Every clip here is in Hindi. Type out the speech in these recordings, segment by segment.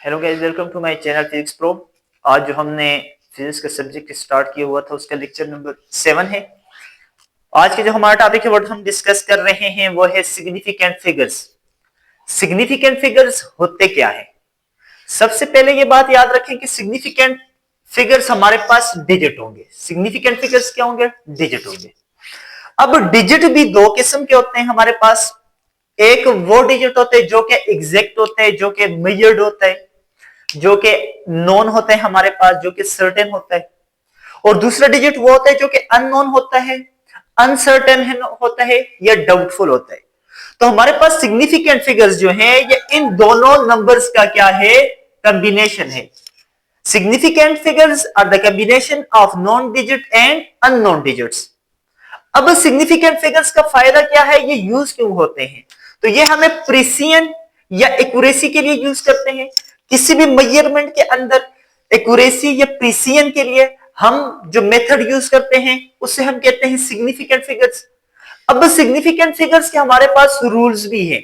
Hello guys, welcome to my channel physics pro. आज जो हमने फिजिक्स का सब्जेक्ट स्टार्ट किया हुआ था उसका लेक्चर नंबर 7 है। आज के जो हमारा टॉपिक है वो हम डिस्कस कर रहे हैं वो है सिग्निफिकेंट फिगर्स। सिग्निफिकेंट फिगर्स होते क्या है? सबसे पहले ये बात याद रखें कि सिग्निफिकेंट फिगर्स हमारे पास डिजिट होंगे। सिग्निफिकेंट फिगर्स क्या होंगे? डिजिट होंगे। अब डिजिट भी दो किस्म के होते हैं हमारे पास। एक वो डिजिट होते हैं जो कि एग्जैक्ट होते हैं, जो कि मेजर्ड होता है, जो कि नोन होते हैं हमारे पास, जो कि सर्टेन होता है। और दूसरा डिजिट वो होता है जो कि अननोन होता है, अनसर्टेन होता है या डाउटफुल होता है। तो हमारे पास सिग्निफिकेंट फिगर्स जो है ये इन दोनों नंबर्स का क्या है? कॉम्बिनेशन है। Significant figures are the combination of known digit and unknown digits. अब सिग्निफिकेंट फिगर्स का फायदा क्या है, ये यूज क्यों होते हैं? तो ये हमें प्रिसिजन या एक्यूरेसी के लिए यूज करते हैं। किसी भी मेजरमेंट के अंदर एक्यूरेसी या प्रिसिजन के लिए हम जो मेथड यूज करते हैं उससे हम कहते हैं सिग्निफिकेंट फिगर्स। अब सिग्निफिकेंट फिगर्स के हमारे पास रूल्स भी हैं।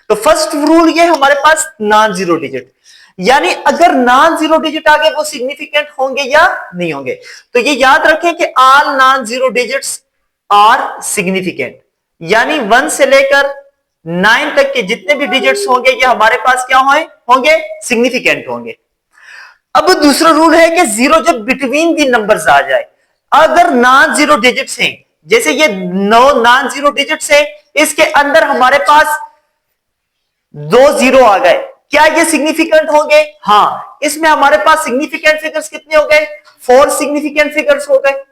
तो फर्स्ट रूल ये हमारे पास नॉन जीरो डिजिट, यानी अगर नॉन जीरो डिजिट आ गए वो सिग्निफिकेंट होंगे या नहीं होंगे। तो ये याद रखें कि all non zero digits are significant, यानी 1 से लेकर 9 तक के जितने भी डिजिट्स होंगे ये हमारे पास क्या होंगे? सिग्निफिकेंट होंगे। अब दूसरा रूल है कि जीरो जब बिटवीन दी नंबर्स आ जाए, अगर नॉन जीरो डिजिट्स हैं, जैसे ये नो नॉन जीरो डिजिट्स है, इसके अंदर हमारे पास 2 जीरो आ गए, क्या ये सिग्निफिकेंट होंगे? हाँ, इसमें हमारे पास सिग्निफिकेंट फिगर्स कितने हो गए? 4 सिग्निफिकेंट फिगर्स हो गए।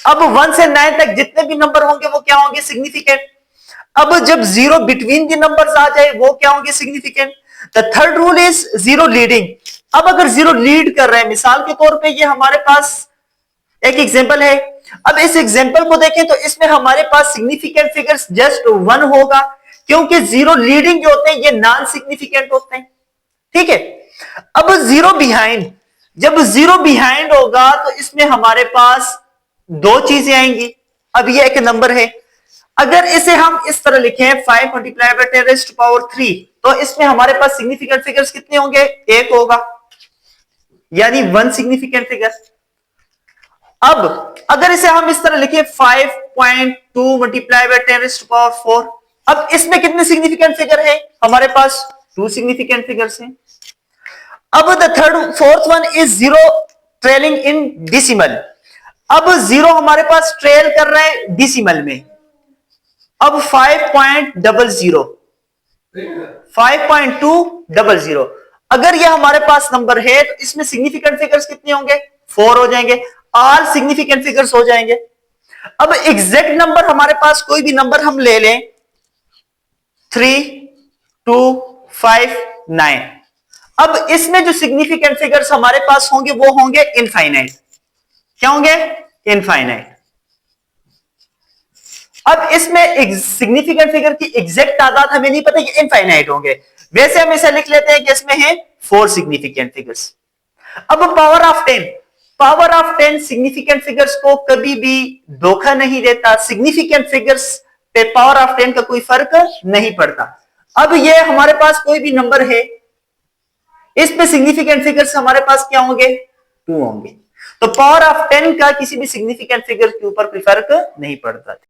अब 1 से 9 तक जितने भी नंबर होंगे वो क्या होंगे? सिग्निफिकेंट। अब जब जीरो बिटवीन दी नंबर्स आ जाए वो क्या होंगे? Significant. The third rule is zero leading. अब अगर जीरो लीड कर रहे हैं, मिसाल के तौर पे ये हमारे पास एक एग्जांपल है। अब इस एग्जांपल को देखें तो इसमें हमारे पास सिग्निफिकेंट फिगर्स जस्ट 1 होगा, क्योंकि जीरो लीडिंग जो होते हैं ये नॉन सिग्निफिकेंट होते हैं। ठीक है। अब जीरो बिहाइंड, जब जीरो बिहाइंड होगा तो इसमें हमारे पास दो चीजें आएंगी। अब ये एक नंबर है, अगर इसे हम इस तरह लिखें 5 multiply by 10 raise to power 3, तो इसमें हमारे पास सिग्निफिकेंट फिगर्स कितने होंगे? 1 होगा, यानी 1 सिग्निफिकेंट फिगर। अब अगर इसे हम इस तरह लिखें 5.2 multiply by 10 raise to power 4, अब इसमें कितने सिग्निफिकेंट फिगर है? हमारे पास 2 सिग्निफिकेंट फिगर्स हैं। अब the fourth one is zero trailing in decimal. अब जीरो हमारे पास ट्रेल कर रहा है डिसिमल में। अब 5.200, अगर ये हमारे पास नंबर है तो इसमें सिग्निफिकेंट फिगर्स कितने होंगे? 4 हो जाएंगे, ऑल सिग्निफिकेंट फिगर्स हो जाएंगे। अब एग्जैक्ट नंबर हमारे पास कोई भी नंबर हम ले लें, 3, 2, 5, 9। अब इसमें जो सिग्निफिकेंट फिगर्स हमारे पास होंगे वो होंगे इनफाइनाइट। क्या होंगे? इनफाइनाइट। अब इसमें सिग्निफिकेंट फिगर की एग्जैक्ट तादाद हमें नहीं पता कि इनफाइनाइट होंगे, वैसे हम इसे लिख लेते हैं कि इसमें है 4 सिग्निफिकेंट फिगर्स। अब पावर ऑफ 10 सिग्निफिकेंट फिगर्स को कभी भी धोखा नहीं देता। सिग्निफिकेंट फिगर्स पे पावर ऑफ 10 का कोई फर्क नहीं पड़ता। अब ये हमारे पास कोई भी नंबर है, इसमें सिग्निफिकेंट फिगर्स हमारे पास क्या होंगे? 2 होंगे। तो पावर ऑफ 10 का किसी भी सिग्निफिकेंट फिगर के ऊपर कोई फर्क नहीं पड़ता।